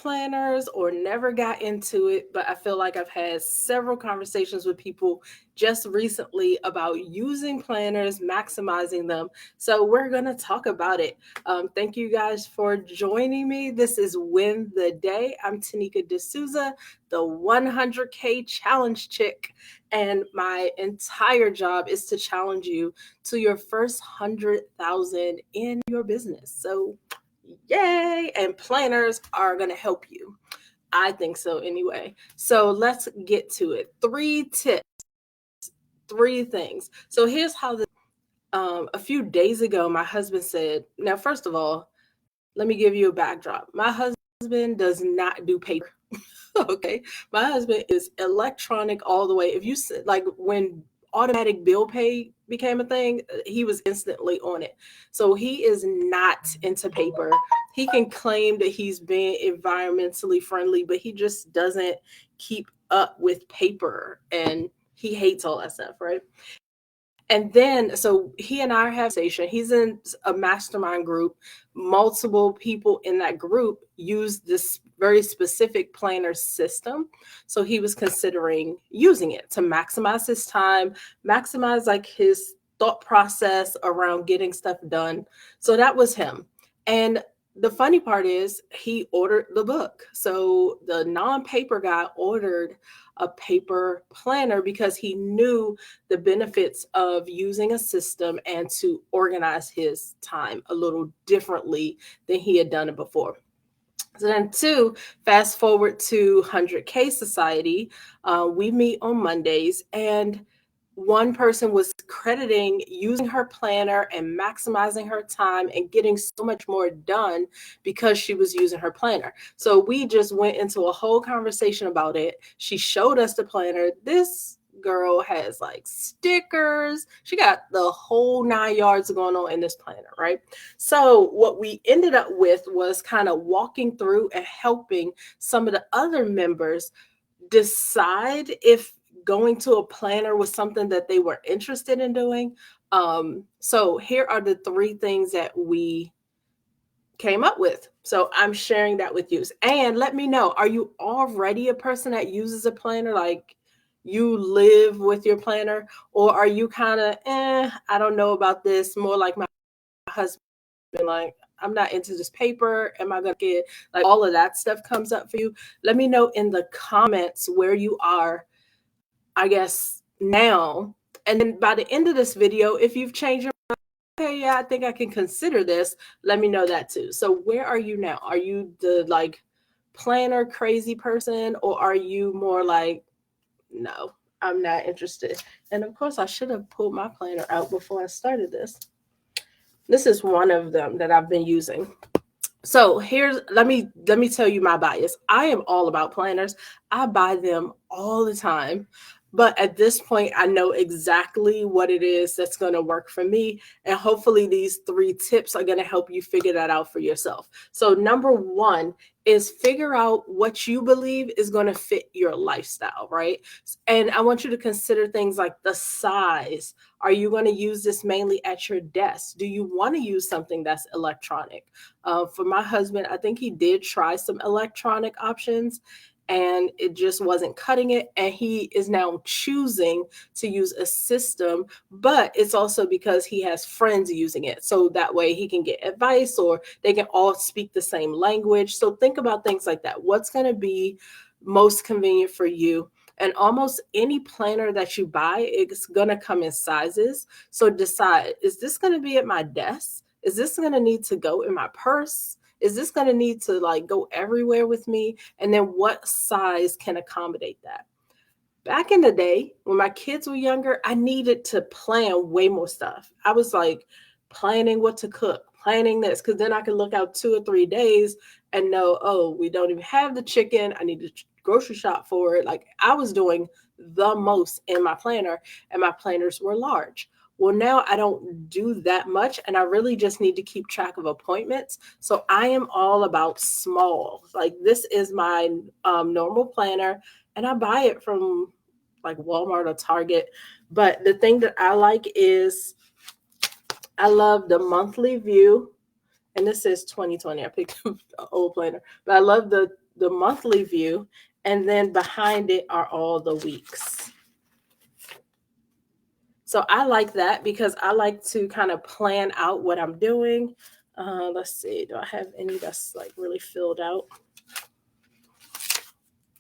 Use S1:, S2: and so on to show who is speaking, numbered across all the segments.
S1: planners or never got into it, but I feel like I've had several conversations with people just recently about using planners, maximizing them. So we're going to talk about it. Thank you guys for joining me. This is Win the Day. I'm Tanika D'Souza, the 100K challenge chick. And my entire job is to challenge you to your first 100,000 in your business. So yay! And planners are going to help you. I think so anyway. So let's get to it. 3 tips, 3 things. So here's how a few days ago, my husband said, now, first of all, let me give you a backdrop. My husband does not do paper. Okay. My husband is electronic all the way. If you like when automatic bill pay became a thing, he was instantly on it. So he is not into paper. He can claim that he's being environmentally friendly, but he just doesn't keep up with paper and he hates all that stuff, right? And then, so he and I have station. He's in a mastermind group. Multiple people in that group use this very specific planner system. So he was considering using it to maximize his time, maximize like his thought process around getting stuff done. So that was him. And the funny part is he ordered the book. So the non-paper guy ordered a paper planner because he knew the benefits of using a system and to organize his time a little differently than he had done it before. So then, 2, fast forward to 100K Society. We meet on Mondays, and one person was crediting using her planner and maximizing her time and getting so much more done because she was using her planner. So we just went into a whole conversation about it. She showed us the planner. This girl has like stickers. She got the whole 9 yards going on in this planner, right? So what we ended up with was kind of walking through and helping some of the other members decide if going to a planner was something that they were interested in doing. So here are the 3 things that we came up with. So I'm sharing that with you. And let me know, are you already a person that uses a planner? Like you live with your planner, or are you kind of, I don't know about this, more like my husband, like, I'm not into this paper. Am I going to get like all of that stuff comes up for you? Let me know in the comments where you are, I guess, now. And then by the end of this video, if you've changed your mind, okay, yeah, I think I can consider this, let me know that too. So where are you now? Are you the like planner crazy person, or are you more like, no, I'm not interested? And of course, I should have pulled my planner out before I started this. This is one of them that I've been using. So here's let me tell you my bias. I am all about planners. I buy them all the time. But at this point, I know exactly what it is that's going to work for me. And hopefully, these 3 tips are going to help you figure that out for yourself. So, number 1 is figure out what you believe is going to fit your lifestyle, right? And I want you to consider things like the size. Are you going to use this mainly at your desk? Do you want to use something that's electronic? For my husband, I think he did try some electronic options and it just wasn't cutting it. And he is now choosing to use a system, but it's also because he has friends using it. So that way he can get advice or they can all speak the same language. So think about things like that. What's going to be most convenient for you? And almost any planner that you buy, it's going to come in sizes. So decide, is this going to be at my desk? Is this going to need to go in my purse? Is this going to need to like go everywhere with me? And then what size can accommodate that? Back in the day, when my kids were younger, I needed to plan way more stuff. I was like planning what to cook, planning this, because then I could look out 2 or 3 days and know, oh, we don't even have the chicken. I need to grocery shop for it. Like I was doing the most in my planner, and my planners were large. Well, now I don't do that much, and I really just need to keep track of appointments. So I am all about small. Like this is my normal planner, and I buy it from like Walmart or Target. But the thing that I like is I love the monthly view, and this is 2020. I picked up the old planner, but I love the the monthly view, and then behind it are all the weeks. So I like that because I like to kind of plan out what I'm doing. Let's see, do I have any that's like really filled out?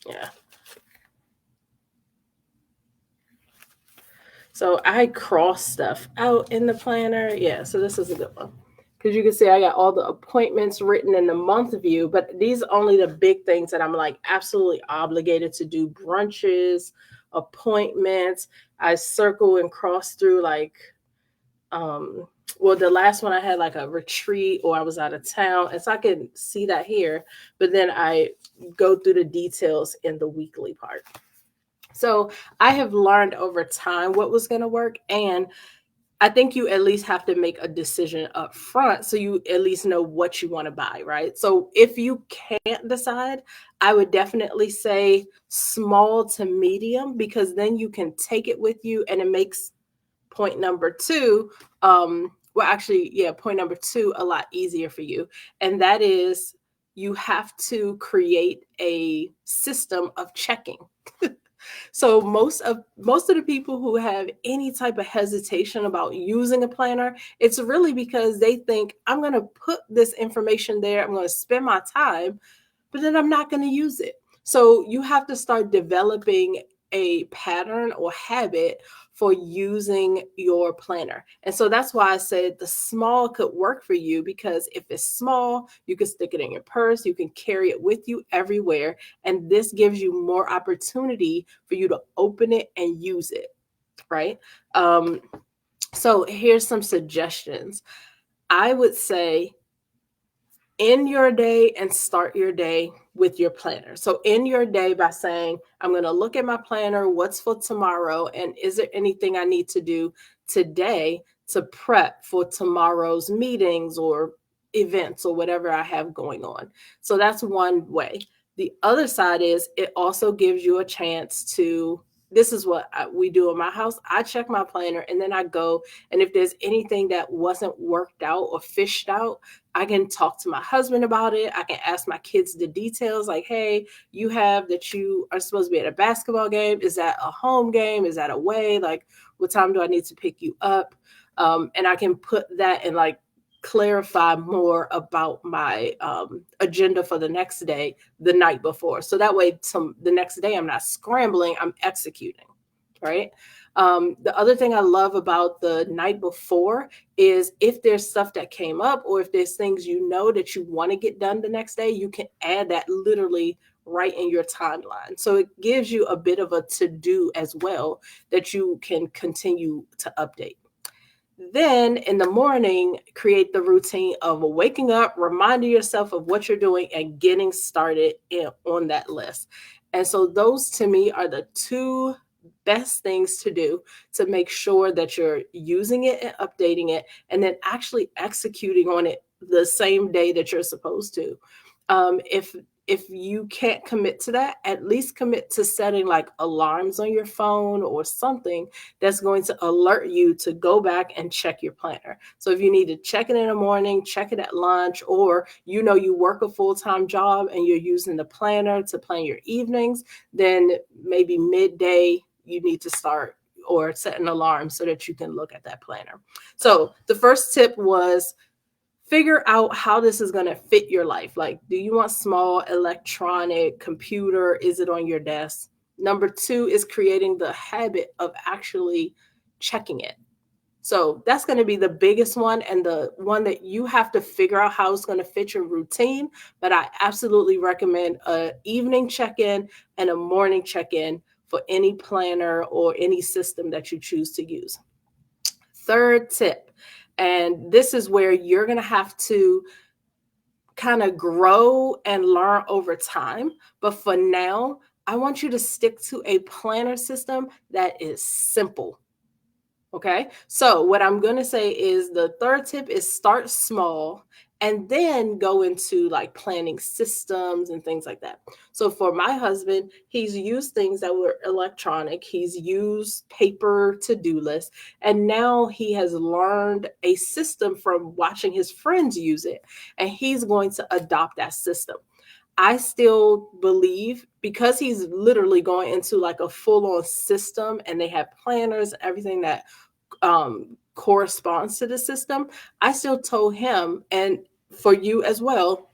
S1: Yeah. So I cross stuff out in the planner. Yeah, so this is a good one. Because you can see I got all the appointments written in the month view, but these are only the big things that I'm like absolutely obligated to do: brunches, appointments. I circle and cross through like um well, the last one I had like a retreat or I was out of town. And so I can see that here, but then I go through the details in the weekly part. So I have learned over time what was going to work. And I think you at least have to make a decision up front so you at least know what you want to buy, right? So if you can't decide, I would definitely say small to medium, because then you can take it with you and it makes point number two, well, actually, yeah, point number two a lot easier for you. And that is you have to create a system of checking. So most of the people who have any type of hesitation about using a planner, it's really because they think I'm going to put this information there, I'm going to spend my time, but then I'm not going to use it. So you have to start developing a pattern or habit for using your planner. And so that's why I said the small could work for you, because if it's small, you can stick it in your purse, you can carry it with you everywhere. And this gives you more opportunity for you to open it and use it, right? So here's some suggestions. I would say end your day and start your day with your planner. So end your day by saying, I'm going to look at my planner, what's for tomorrow, and is there anything I need to do today to prep for tomorrow's meetings or events or whatever I have going on. So that's one way. The other side is it also gives you a chance to, this is what we do in my house. I check my planner and then I go, and if there's anything that wasn't worked out or fished out, I can talk to my husband about it. I can ask my kids the details, like, hey, you have that you are supposed to be at a basketball game. Is that a home game? Is that away? Like, what time do I need to pick you up? And I can put that and like clarify more about my agenda for the next day the night before. So that way, the next day, I'm not scrambling, I'm executing, right? The other thing I love about the night before is if there's stuff that came up or if there's things you know that you want to get done the next day, you can add that literally right in your timeline. So it gives you a bit of a to-do as well that you can continue to update. Then in the morning, create the routine of waking up, reminding yourself of what you're doing, and getting started on that list. And so those to me are the two best things to do to make sure that you're using it and updating it, and then actually executing on it the same day that you're supposed to. If you can't commit to that, at least commit to setting like alarms on your phone or something that's going to alert you to go back and check your planner. So if you need to check it in the morning, check it at lunch, or you know you work a full-time job and you're using the planner to plan your evenings, then maybe midday you need to start or set an alarm so that you can look at that planner. So the first tip was figure out how this is going to fit your life. Like, do you want small, electronic, computer? Is it on your desk? Number two is creating the habit of actually checking it. So that's going to be the biggest one and the one that you have to figure out how it's going to fit your routine. But I absolutely recommend an evening check-in and a morning check-in for any planner or any system that you choose to use. Third tip, and this is where you're going to have to kind of grow and learn over time. But for now, I want you to stick to a planner system that is simple. Okay. So what I'm going to say is the third tip is start small and then go into like planning systems and things like that. So for my husband, he's used things that were electronic. He's used paper to-do lists. And now he has learned a system from watching his friends use it. And he's going to adopt that system. I still believe, because he's literally going into like a full-on system and they have planners, everything that corresponds to the system. I still told him, and for you as well,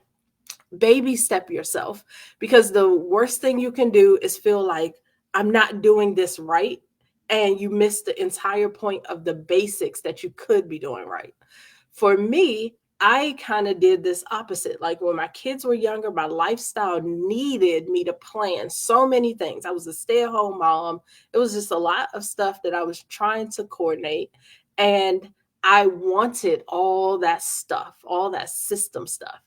S1: baby step yourself, because the worst thing you can do is feel like I'm not doing this right, and you miss the entire point of the basics that you could be doing right. For me, I kind of did this opposite. Like when my kids were younger, my lifestyle needed me to plan so many things. I was a stay-at-home mom. It was just a lot of stuff that I was trying to coordinate, and I wanted all that stuff, all that system stuff,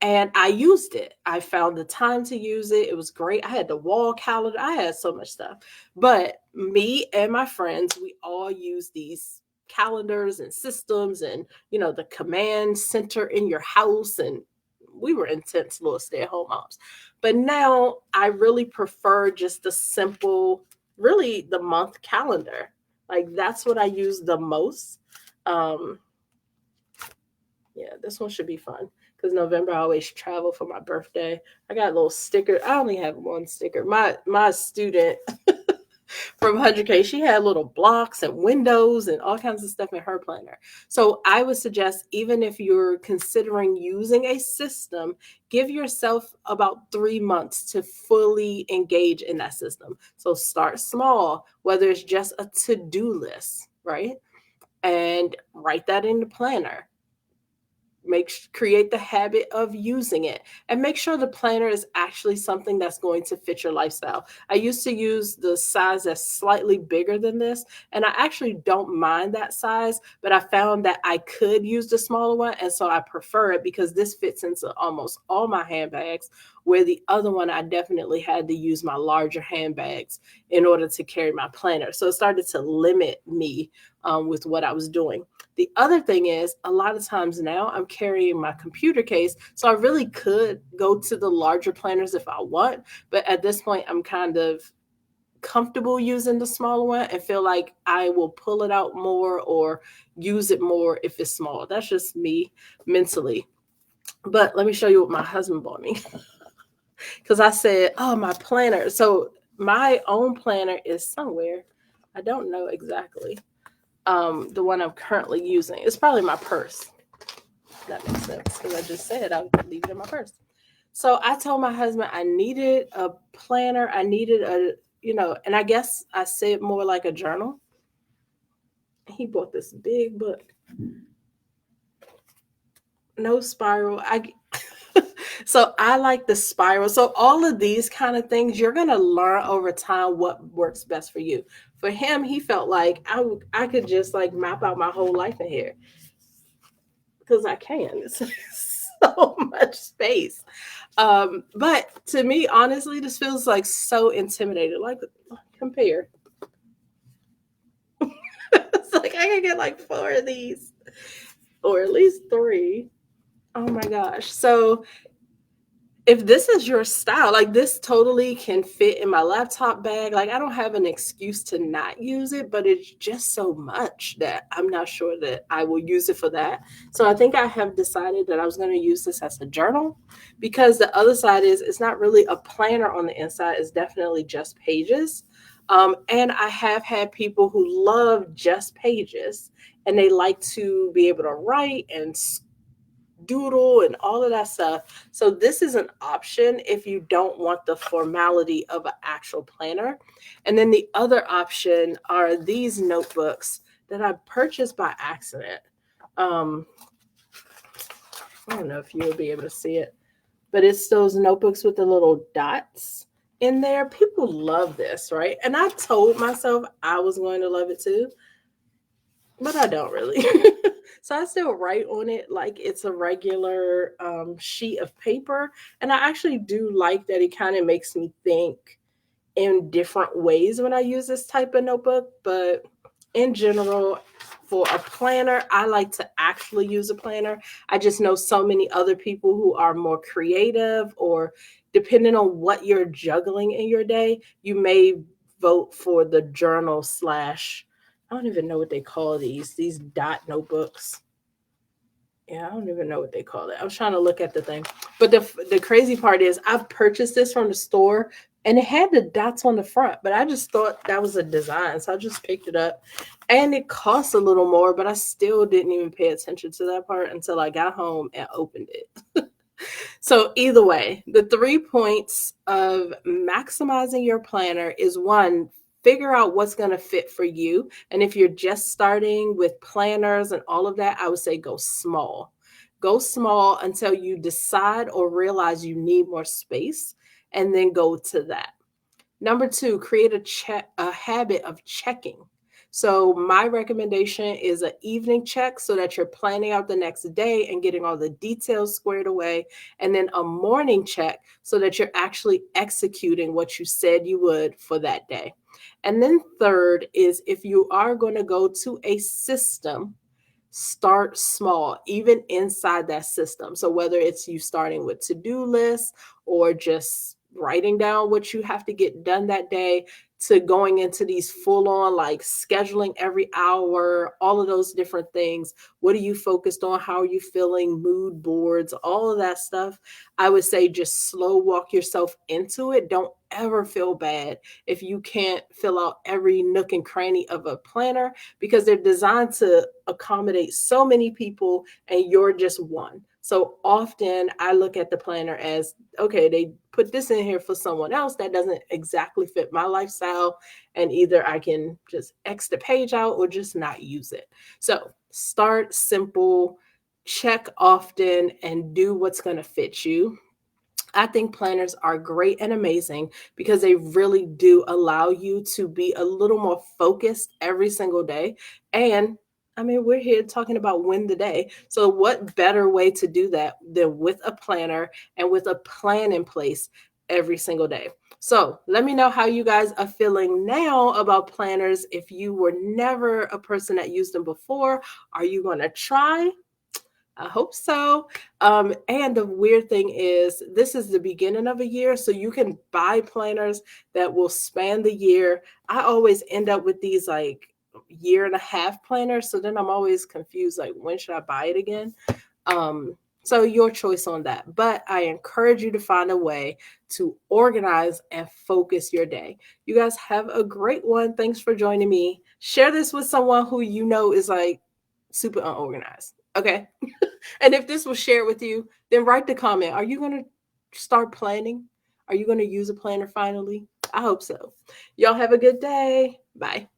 S1: and I used it. I found the time to use it. It was great. I had the wall calendar. I had so much stuff. But me and my friends, we all use these calendars and systems and, the command center in your house, and we were intense little stay-at-home moms. But now I really prefer just the simple, really the month calendar. Like that's what I use the most. Um yeah, this one should be fun because November I always travel for my birthday. I got a little sticker. I only have one sticker. My student from 100K, she had little blocks and windows and all kinds of stuff in her planner. So I would suggest, even if you're considering using a system, give yourself about 3 months to fully engage in that system. So start small, whether it's just a to-do list, right? And write that in the planner. Create the habit of using it, and make sure the planner is actually something that's going to fit your lifestyle. I used to use the size that's slightly bigger than this, and I actually don't mind that size, but I found that I could use the smaller one, and so I prefer it because this fits into almost all my handbags, where the other one I definitely had to use my larger handbags in order to carry my planner. So it started to limit me with what I was doing. The other thing is, a lot of times now I'm carrying my computer case, so I really could go to the larger planners if I want, but at this point I'm kind of comfortable using the smaller one and feel like I will pull it out more or use it more if it's small. That's just me mentally. But let me show you what my husband bought me. Because I said, oh, my planner. So my own planner is somewhere. I don't know exactly. The one I'm currently using. It's probably my purse. That makes sense because I just said I would leave it in my purse. So I told my husband I needed a planner. I needed and I guess I said more like a journal. He bought this big book. No spiral. So I like the spiral. So all of these kind of things, you're going to learn over time what works best for you. For him, he felt like I could just like map out my whole life in here, because I can. It's so much space. But to me, honestly, this feels like so intimidating. Like, compare. It's like I can get like 4 of these, or at least 3. Oh my gosh. So if this is your style, like this totally can fit in my laptop bag. Like I don't have an excuse to not use it, but it's just so much that I'm not sure that I will use it for that. So I think I have decided that I was going to use this as a journal, because the other side is it's not really a planner on the inside. It's definitely just pages. And I have had people who love just pages and they like to be able to write and doodle and all of that stuff. So this is an option if you don't want the formality of an actual planner. And then the other option are these notebooks that I purchased by accident. Um, I don't know if you'll be able to see it, but it's those notebooks with the little dots in there. People love this, right? And I told myself I was going to love it too, but I don't really. So I still write on it like it's a regular sheet of paper. And I actually do like that it kind of makes me think in different ways when I use this type of notebook. But in general, for a planner, I like to actually use a planner. I just know so many other people who are more creative, or depending on what you're juggling in your day, you may vote for the journal slash, I don't even know what they call these dot notebooks. Yeah, I don't even know what they call it. I was trying to look at the thing. But the crazy part is I purchased this from the store and it had the dots on the front, but I just thought that was a design. So I just picked it up. And it costs a little more, but I still didn't even pay attention to that part until I got home and opened it. So either way, the 3 points of maximizing your planner is one, figure out what's going to fit for you. And if you're just starting with planners and all of that, I would say go small. Go small until you decide or realize you need more space, and then go to that. Number two, create a habit of checking. So my recommendation is an evening check so that you're planning out the next day and getting all the details squared away. And then a morning check so that you're actually executing what you said you would for that day. And then third is if you are going to go to a system, start small, even inside that system. So whether it's you starting with to-do lists or just writing down what you have to get done that day, to going into these full on like scheduling every hour, all of those different things. What are you focused on? How are you feeling? Mood boards, all of that stuff. I would say just slow walk yourself into it. Don't ever feel bad if you can't fill out every nook and cranny of a planner, because they're designed to accommodate so many people and you're just one. So often I look at the planner as, okay, they put this in here for someone else that doesn't exactly fit my lifestyle. And either I can just X the page out or just not use it. So start simple, check often, and do what's going to fit you. I think planners are great and amazing because they really do allow you to be a little more focused every single day. And I mean, we're here talking about win the day. So, what better way to do that than with a planner and with a plan in place every single day? So, let me know how you guys are feeling now about planners. If you were never a person that used them before, are you going to try? I hope so. And the weird thing is, this is the beginning of a year, so you can buy planners that will span the year. I always end up with these like year and a half planners, so then I'm always confused, like when should I buy it again? So your choice on that. But I encourage you to find a way to organize and focus your day. You guys have a great one. Thanks for joining me. Share this with someone who you know is like super unorganized. Okay. And if this was shared with you, then write the comment. Are you going to start planning? Are you going to use a planner finally? I hope so. Y'all have a good day. Bye.